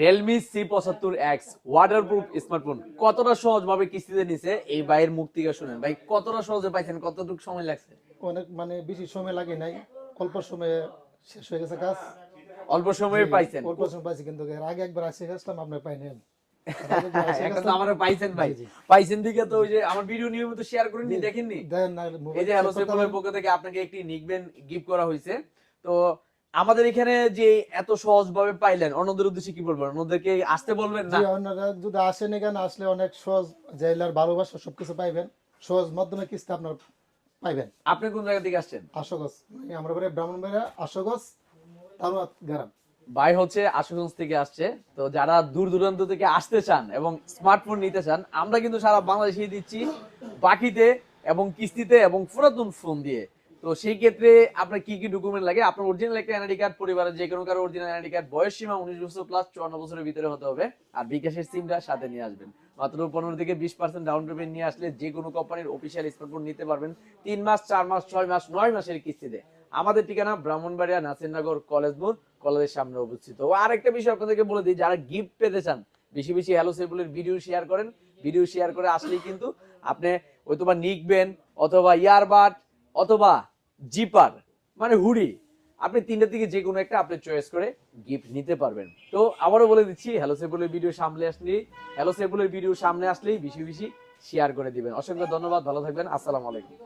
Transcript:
Realme C75X waterproof smartphone কতটা সহজভাবে কিস্তিতে নিছে এই ভাইয়ের মুখ থেকে শুনেন। ভাই কতটা সহজে পাইছেন, কতটুকু সময় লাগছে? অনেক মানে বেশি সময় লাগে নাই, অল্প সময়ে শেষ হয়ে গেছে কাজ। অল্প জি, সময়ে পাইছেন? অল্প সময় পাইছি, কিন্তু এর আগে একবার আসে গেছিলাম, আপনার পাইনি আমি। এর আগে একবার আসে এখন তো গেছিলাম। আমারও পাইছেন ভাই। জি জি, পাইছেন দিকে তো ওই যে আমার ভিডিও নিয়মিত শেয়ার করেননি, জি দেখেননি? দেন না, এই মোবাইল যে চেক হ্যালো করতে সেফুলের পারেন। পক্ষ থেকে আপনাকে একটি নিকবেন গিফট করা হয়েছে। তো আমাদের এখানে যে এত সহজভাবে পাইলেন, অন্যদের উদ্দেশ্যে কি বলবেন? অন্যদেরকে আসতে বলবেন জি, না? আপনারা যদি আসেন এখানে, আসলে অনেক সহজ জেলার ভালোবাসা সবকিছু পাইবেন, সহজ মাধ্যমে কিস্তি আপনার পাইবেন। আপনি কোন জায়গা থেকে আসছেন? আশোগজ, মানে আমরা বাড়ি ব্রাহ্মণবাড়িয়া আশোগজ তারুয়াত গ্রাম। ভাই হচ্ছে আশুগঞ্জ থেকে আসছে। তো যারা দূর দূরান্ত থেকে আসতে চান এবং স্মার্টফোন নিতে চান, আমরা কিন্তু সারা বাংলাদেশে দিচ্ছি বাকিতে এবং কিস্তিতে এবং পুরাতন ফোন দিয়ে। তো সেই ক্ষেত্রে আপনার কি কি ডকুমেন্ট লাগে? আপনার অরিজিনাল একটা এনআইডি কার্ড, পরিবারের যে কোনো কারো অরিজিনাল এনআইডি কার্ড, বয়স সীমা 19 বছর প্লাস 54 বছরের ভিতরে হতে হবে, আর বিকাশের সিমটা সাথে নিয়ে আসবেন। মাত্র 15 থেকে 20% ডাউন পেমেন্ট নিয়ে আসলে যে কোনো কোম্পানির অফিসিয়াল স্মার্টফোন নিতে পারবেন 3 মাস, 4 মাস, 6 মাস, 9 মাসের কিস্তিতে। আমাদের ঠিকানা ব্রাহ্মণবাড়িয়া নাসিরনগর কলেজ মোড়, কলেজের সামনে অবস্থিত। ও আরেকটা বিষয় আপনাদেরকে বলে দিই, যারা গিফট পেতে চান, বেশি বেশি হ্যালো সেফুলের ভিডিও শেয়ার করেন। ভিডিও শেয়ার করে আসলেই কিন্তু আপনি হয়তোবা নিকবেন, অথবা ইয়ারবাড, অথবা জিপার মানে হুডি, আপনি তিনটা থেকে যে কোনো একটা আপনি চয়েস করে গিফট নিতে পারবেন। তো আবারও বলে দিচ্ছি, হ্যালো সেফুলের ভিডিও সামনে আসলেই বেশি বেশি শেয়ার করে দিবেন। অসংখ্য ধন্যবাদ, ভালো থাকবেন, আসসালামু আলাইকুম।